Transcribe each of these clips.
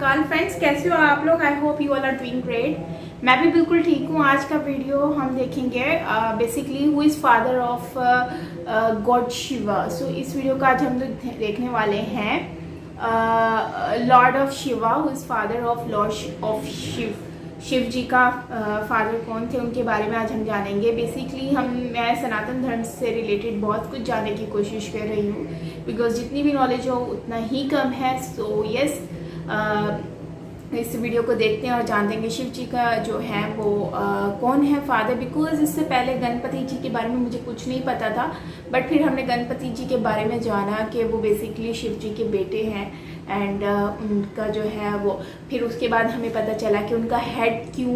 सतश्रीकाल friends, कैसे हो आप लोग। I hope you all are doing great. मैं भी बिल्कुल ठीक हूँ। आज का वीडियो हम देखेंगे basically who is father of god Shiva. So इस वीडियो का आज हम देखने वाले हैं lord of Shiva, who is father of lord of Shiv ji का फादर कौन थे, उनके बारे में आज हम जानेंगे। बेसिकली मैं सनातन धर्म से रिलेटेड बहुत कुछ जानने की कोशिश कर रही हूँ, बिकॉज जितनी भी नॉलेज हो उतना ही कम है। सो यस, इस वीडियो को देखते हैं और जानते हैं कि शिव जी का जो है वो कौन है फादर। बिकॉज इससे पहले गणपति जी के बारे में मुझे कुछ नहीं पता था, बट फिर हमने गणपति जी के बारे में जाना कि वो बेसिकली शिव जी के बेटे हैं एंड उनका जो है वो, फिर उसके बाद हमें पता चला कि उनका हेड क्यों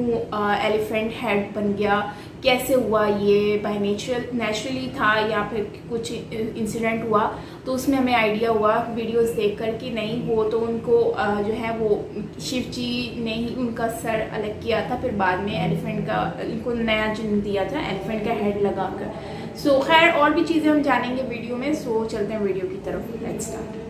एलिफेंट हेड बन गया, कैसे हुआ, ये बाय नेचुरली था या फिर कुछ इंसिडेंट हुआ। तो उसमें हमें आइडिया हुआ वीडियोस देखकर कि नहीं, वो तो उनको जो है वो शिव जी ने ही उनका सर अलग किया था, फिर बाद में एलिफेंट का उनको नया जन्म दिया था एलिफेंट का हेड लगाकर। सो खैर और भी चीज़ें हम जानेंगे वीडियो में। सो चलते हैं वीडियो की तरफ, लेट्स स्टार्ट।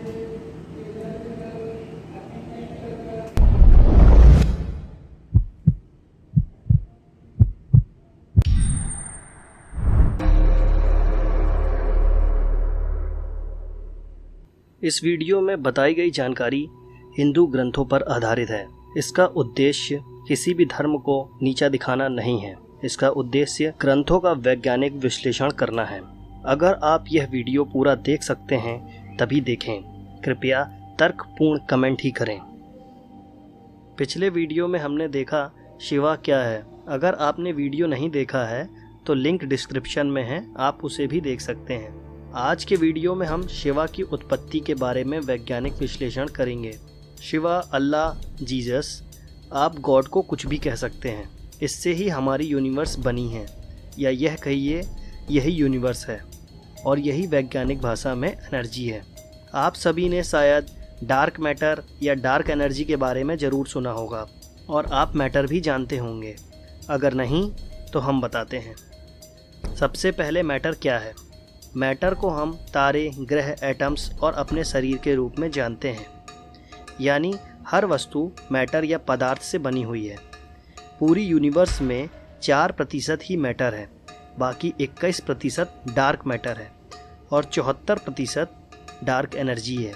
इस वीडियो में बताई गई जानकारी हिंदू ग्रंथों पर आधारित है। इसका उद्देश्य किसी भी धर्म को नीचा दिखाना नहीं है। इसका उद्देश्य ग्रंथों का वैज्ञानिक विश्लेषण करना है। अगर आप यह वीडियो पूरा देख सकते हैं तभी देखें, कृपया तर्कपूर्ण कमेंट ही करें। पिछले वीडियो में हमने देखा शिवा क्या है। अगर आपने वीडियो नहीं देखा है तो लिंक डिस्क्रिप्शन में है, आप उसे भी देख सकते हैं। आज के वीडियो में हम शिवा की उत्पत्ति के बारे में वैज्ञानिक विश्लेषण करेंगे। शिवा, अल्लाह, जीसस, आप गॉड को कुछ भी कह सकते हैं। इससे ही हमारी यूनिवर्स बनी है, या यह कहिए यही यूनिवर्स है और यही वैज्ञानिक भाषा में एनर्जी है। आप सभी ने शायद डार्क मैटर या डार्क एनर्जी के बारे में ज़रूर सुना होगा और आप मैटर भी जानते होंगे। अगर नहीं तो हम बताते हैं। सबसे पहले मैटर क्या है। मैटर को हम तारे, ग्रह, एटम्स और अपने शरीर के रूप में जानते हैं। यानी हर वस्तु मैटर या पदार्थ से बनी हुई है। पूरी यूनिवर्स में 4% ही मैटर है, बाकी 21% डार्क मैटर है और 74% डार्क एनर्जी है।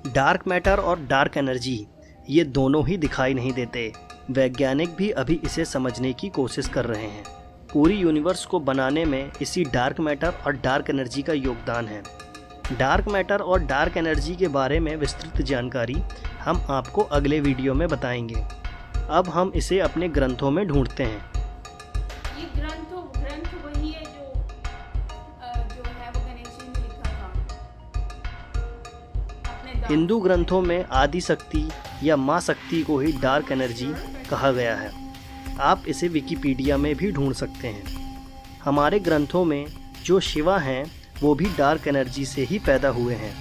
डार्क मैटर और डार्क एनर्जी ये दोनों ही दिखाई नहीं देते। वैज्ञानिक भी अभी इसे समझने की कोशिश कर रहे हैं। पूरी यूनिवर्स को बनाने में इसी डार्क मैटर और डार्क एनर्जी का योगदान है। डार्क मैटर और डार्क एनर्जी के बारे में विस्तृत जानकारी हम आपको अगले वीडियो में बताएंगे। अब हम इसे अपने ग्रंथों में ढूंढते हैं। ये ग्रंथ वही है जो है वो गणेश जी ने लिखा था। हिंदू ग्रंथों में आदि शक्ति या माँ शक्ति को ही डार्क एनर्जी कहा गया है। आप इसे विकिपीडिया में भी ढूंढ सकते हैं। हमारे ग्रंथों में जो शिवा हैं वो भी डार्क एनर्जी से ही पैदा हुए हैं।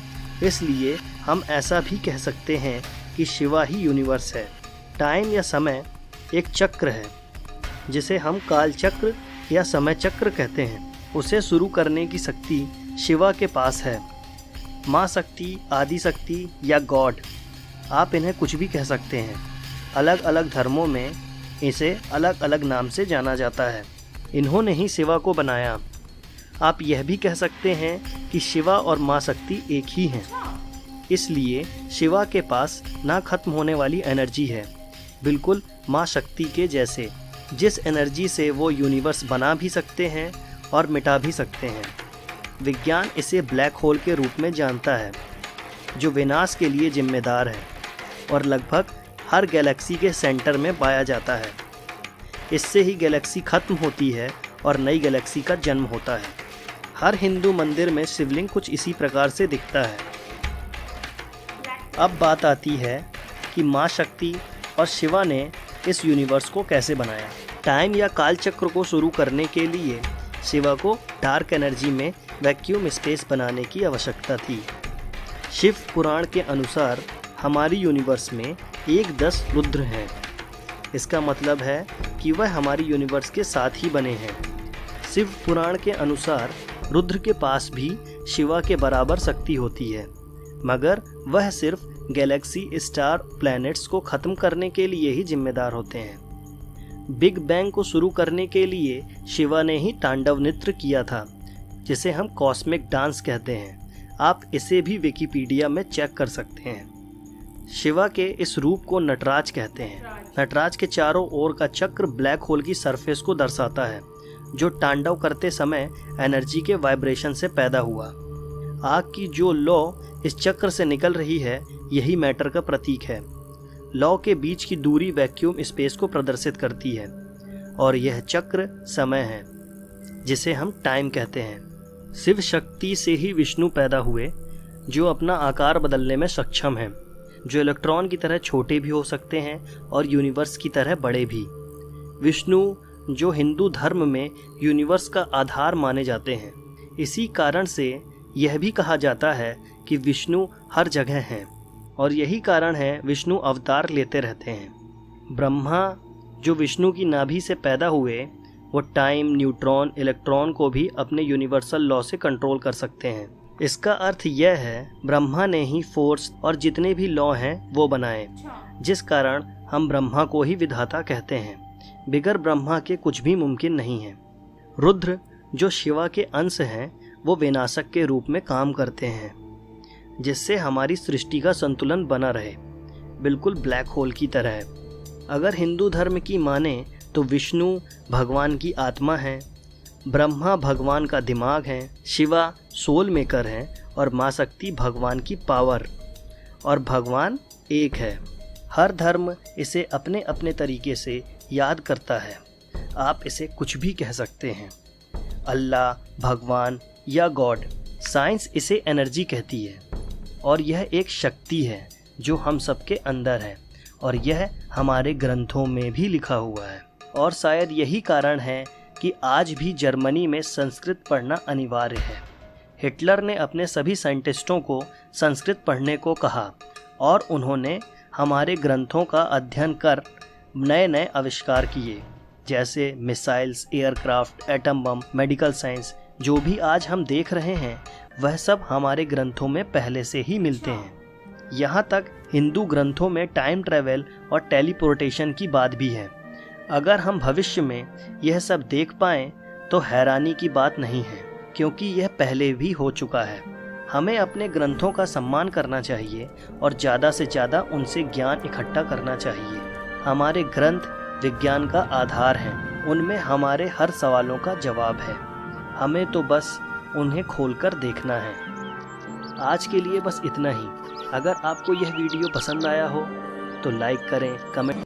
इसलिए हम ऐसा भी कह सकते हैं कि शिवा ही यूनिवर्स है। टाइम या समय एक चक्र है जिसे हम काल चक्र या समय चक्र कहते हैं। उसे शुरू करने की शक्ति शिवा के पास है। माँ शक्ति, आदि शक्ति या गॉड, आप इन्हें कुछ भी कह सकते हैं। अलग अलग धर्मों में इसे अलग अलग नाम से जाना जाता है। इन्होंने ही शिवा को बनाया। आप यह भी कह सकते हैं कि शिवा और माँ शक्ति एक ही हैं। इसलिए शिवा के पास ना खत्म होने वाली एनर्जी है, बिल्कुल माँ शक्ति के जैसे, जिस एनर्जी से वो यूनिवर्स बना भी सकते हैं और मिटा भी सकते हैं। विज्ञान इसे ब्लैक होल के रूप में जानता है, जो विनाश के लिए जिम्मेदार है और लगभग हर गैलेक्सी के सेंटर में पाया जाता है। इससे ही गैलेक्सी खत्म होती है और नई गैलेक्सी का जन्म होता है। हर हिंदू मंदिर में शिवलिंग कुछ इसी प्रकार से दिखता है। अब बात आती है कि माँ शक्ति और शिवा ने इस यूनिवर्स को कैसे बनाया। टाइम या काल चक्र को शुरू करने के लिए शिवा को डार्क एनर्जी में वैक्यूम स्पेस बनाने की आवश्यकता थी। शिव पुराण के अनुसार हमारी यूनिवर्स में 1-10 रुद्र हैं। इसका मतलब है कि वह हमारी यूनिवर्स के साथ ही बने हैं। शिव पुराण के अनुसार रुद्र के पास भी शिवा के बराबर शक्ति होती है। मगर वह सिर्फ गैलेक्सी, स्टार, प्लैनेट्स को ख़त्म करने के लिए ही जिम्मेदार होते हैं। बिग बैंग को शुरू करने के लिए शिवा ने ही तांडव नृत्य किया था, जिसे हम कॉस्मिक डांस कहते हैं। आप इसे भी विकिपीडिया में चेक कर सकते हैं। शिवा के इस रूप को नटराज कहते हैं। नटराज के चारों ओर का चक्र ब्लैक होल की सरफेस को दर्शाता है, जो तांडव करते समय एनर्जी के वाइब्रेशन से पैदा हुआ। आग की जो लौ इस चक्र से निकल रही है, यही मैटर का प्रतीक है। लौ के बीच की दूरी वैक्यूम स्पेस को प्रदर्शित करती है, और यह चक्र समय है, जिसे हम टाइम कहते हैं। शिव शक्ति से ही विष्णु पैदा हुए, जो अपना आकार बदलने में सक्षम हैं, जो इलेक्ट्रॉन की तरह छोटे भी हो सकते हैं और यूनिवर्स की तरह बड़े भी। विष्णु, जो हिंदू धर्म में यूनिवर्स का आधार माने जाते हैं, इसी कारण से यह भी कहा जाता है कि विष्णु हर जगह हैं, और यही कारण है विष्णु अवतार लेते रहते हैं। ब्रह्मा, जो विष्णु की नाभि से पैदा हुए, वो टाइम, न्यूट्रॉन, इलेक्ट्रॉन को भी अपने यूनिवर्सल लॉ से कंट्रोल कर सकते हैं। इसका अर्थ यह है, ब्रह्मा ने ही फोर्स और जितने भी लॉ हैं वो बनाए, जिस कारण हम ब्रह्मा को ही विधाता कहते हैं। बिगर ब्रह्मा के कुछ भी मुमकिन नहीं है। रुद्र, जो शिवा के अंश हैं, वो विनाशक के रूप में काम करते हैं, जिससे हमारी सृष्टि का संतुलन बना रहे, बिल्कुल ब्लैक होल की तरह। अगर हिंदू धर्म की माने तो विष्णु भगवान की आत्मा है, ब्रह्मा भगवान का दिमाग है, शिवा सोल मेकर हैं, और माँ शक्ति भगवान की पावर, और भगवान एक है। हर धर्म इसे अपने अपने तरीके से याद करता है। आप इसे कुछ भी कह सकते हैं, अल्लाह, भगवान या गॉड। साइंस इसे एनर्जी कहती है, और यह एक शक्ति है जो हम सबके अंदर है, और यह हमारे ग्रंथों में भी लिखा हुआ है। और शायद यही कारण है कि आज भी जर्मनी में संस्कृत पढ़ना अनिवार्य है। हिटलर ने अपने सभी साइंटिस्टों को संस्कृत पढ़ने को कहा, और उन्होंने हमारे ग्रंथों का अध्ययन कर नए नए आविष्कार किए, जैसे missiles, aircraft, atom bomb, medical science. जो भी आज हम देख रहे हैं, वह सब हमारे ग्रंथों में पहले से ही मिलते हैं। यहाँ तक हिंदू ग्रंथों में टाइम ट्रैवल और टेलीपोर्टेशन की बात भी है। अगर हम भविष्य में यह सब देख पाएं तो हैरानी की बात नहीं है, क्योंकि यह पहले भी हो चुका है। हमें अपने ग्रंथों का सम्मान करना चाहिए और ज़्यादा से ज़्यादा उनसे ज्ञान इकट्ठा करना चाहिए। हमारे ग्रंथ विज्ञान का आधार हैं, उनमें हमारे हर सवालों का जवाब है। हमें तो बस उन्हें खोलकर देखना है। आज के लिए बस इतना ही। अगर आपको यह वीडियो पसंद आया हो तो लाइक करें, कमेंट।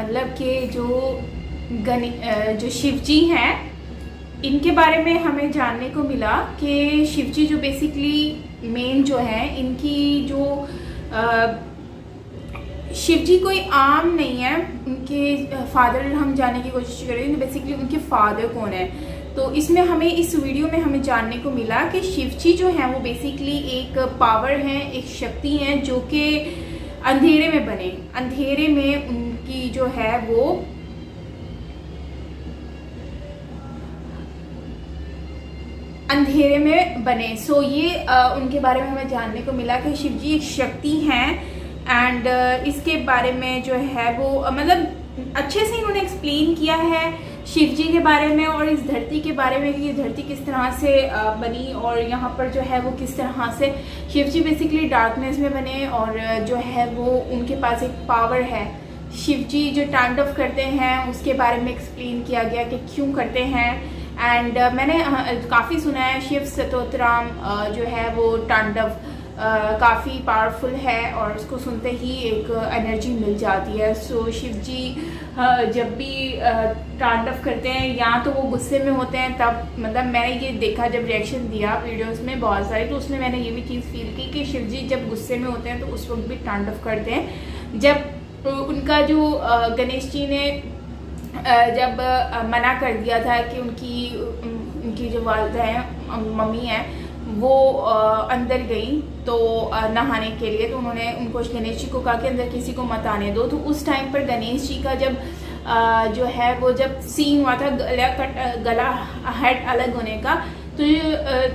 मतलब कि जो शिवजी हैं, इनके बारे में हमें जानने को मिला कि शिवजी जो बेसिकली मेन जो है, इनकी जो शिवजी कोई आम नहीं है। उनके फादर हम जानने की कोशिश करेंगे, बेसिकली उनके फादर कौन है। तो इसमें हमें इस वीडियो में हमें जानने को मिला कि शिवजी जो है वो बेसिकली एक पावर है, एक शक्ति है, जो कि अंधेरे में बने, अंधेरे में उनकी जो है वो अंधेरे में बने। सो ये उनके बारे में हमें जानने को मिला कि शिवजी एक शक्ति हैं। एंड इसके बारे में जो है वो मतलब अच्छे से इन्होंने एक्सप्लेन किया है शिवजी के बारे में और इस धरती के बारे में कि ये धरती किस तरह से बनी और यहाँ पर जो है वो किस तरह से शिवजी बेसिकली डार्कनेस में बने और जो है वो उनके पास एक पावर है। शिवजी जो तांडव करते हैं उसके बारे में एक्सप्लेन किया गया कि क्यों करते हैं। एंड मैंने काफ़ी सुना है शिव स्तोत्रम जो है वो तांडव काफ़ी पावरफुल है और उसको सुनते ही एक एनर्जी मिल जाती है। सो शिवजी जब भी तांडव करते हैं या तो वो गुस्से में होते हैं तब, मतलब मैंने ये देखा जब रिएक्शन दिया वीडियोस में बहुत सारी, तो उसमें मैंने ये भी चीज़ फील की कि शिवजी जब गुस्से में होते हैं तो उस वक्त भी तांडव करते हैं। जब उनका जो गणेश जी ने जब मना कर दिया था कि उनकी जो वालिदा हैं, मम्मी हैं, वो अंदर गई तो नहाने के लिए, तो उन्होंने उनको गणेश जी को कहा कि अंदर किसी को मत आने दो। तो उस टाइम पर गणेश जी का जब जो है वो जब सीन हुआ था गला हेड अलग होने का, तो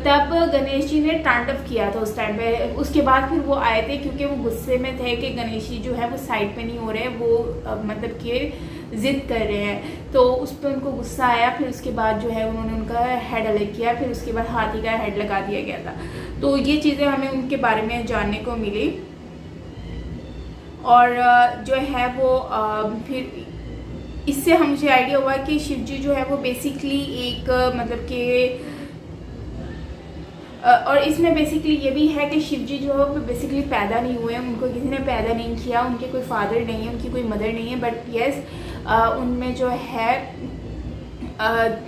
तब गणेश जी ने तांडव किया था उस टाइम पे। उसके बाद फिर वो आए थे क्योंकि वो गुस्से में थे कि गणेश जी जो है वो साइड पे नहीं हो रहे, वो मतलब कि जिद कर रहे हैं। तो उस पर उनको गुस्सा आया, फिर उसके बाद जो है उन्होंने उनका हेड अलग किया, फिर उसके बाद हाथी का हेड लगा दिया गया था। तो ये चीज़ें हमें उनके बारे में जानने को मिली। और जो है वो फिर इससे हम मुझे आइडिया हुआ कि शिव जी जो है वो बेसिकली एक मतलब कि और इसमें बेसिकली ये भी है कि शिव जी जो है वो बेसिकली पैदा नहीं हुए, उनको किसी ने पैदा नहीं किया, उनके कोई फादर नहीं है, उनकी कोई मदर नहीं है। बट यस उनमें जो है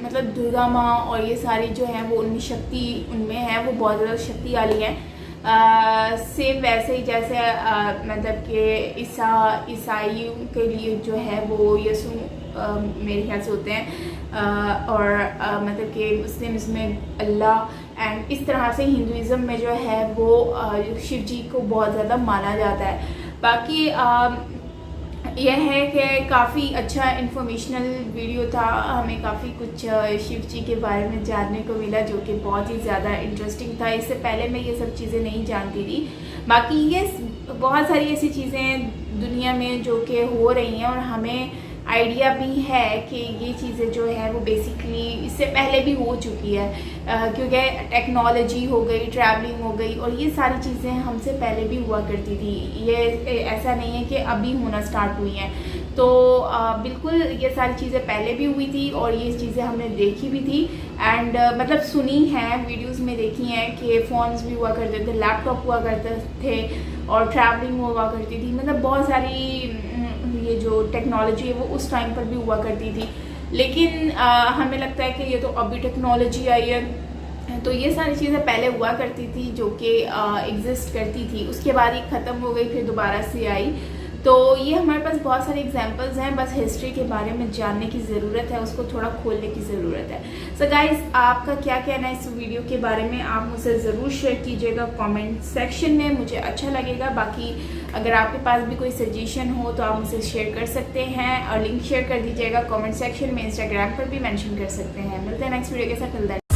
मतलब दुर्गा माँ और ये सारी जो है वो उनमें शक्ति उनमें है, वो बहुत ज़्यादा शक्ति वाली है। सेम वैसे ही जैसे मतलब कि ईसाई के लिए जो है वो यसु मेरे ख्याल से होते हैं, और मतलब कि मुस्लिम्स में अल्लाह, एंड इस तरह से हिंदुज़म में जो है वो शिव जी को बहुत ज़्यादा माना जाता है। बाकी यह है कि काफ़ी अच्छा इंफॉर्मेशनल वीडियो था, हमें काफ़ी कुछ शिव जी के बारे में जानने को मिला जो कि बहुत ही ज़्यादा इंटरेस्टिंग था। इससे पहले मैं ये सब चीज़ें नहीं जानती थी। बाकी ये बहुत सारी ऐसी चीज़ें दुनिया में जो कि हो रही हैं और हमें आइडिया भी है कि ये चीज़ें जो है वो बेसिकली इससे पहले भी हो चुकी है, क्योंकि टेक्नोलॉजी हो गई, ट्रैवलिंग हो गई, और ये सारी चीज़ें हमसे पहले भी हुआ करती थी। ये ऐसा नहीं है कि अभी होना स्टार्ट हुई हैं। तो बिल्कुल ये सारी चीज़ें पहले भी हुई थी और ये चीज़ें हमने देखी भी थी, एंड मतलब सुनी हैं, वीडियोस में देखी हैं कि फ़ोन्स भी हुआ करते थे, लैपटॉप हुआ करते थे और ट्रैवलिंग हुआ करती थी। मतलब बहुत सारी ये जो टेक्नोलॉजी है वो उस टाइम पर भी हुआ करती थी। लेकिन हमें लगता है कि ये तो अभी टेक्नोलॉजी आई है, तो ये सारी चीज़ें पहले हुआ करती थी जो कि एग्जिस्ट करती थी, उसके बाद ये ख़त्म हो गई, फिर दोबारा से आई। तो ये हमारे पास बहुत सारे एग्जांपल्स हैं, बस हिस्ट्री के बारे में जानने की ज़रूरत है, उसको थोड़ा खोलने की ज़रूरत है। सो गाइस, आपका क्या कहना है इस वीडियो के बारे में, आप मुझसे ज़रूर शेयर कीजिएगा कमेंट सेक्शन में, मुझे अच्छा लगेगा। बाकी अगर आपके पास भी कोई सजेशन हो तो आप मुझसे शेयर कर सकते हैं और लिंक शेयर कर दीजिएगा कमेंट सेक्शन में, इंस्टाग्राम पर भी मेंशन कर सकते हैं। मिलते हैं नेक्स्ट वीडियो के साथ।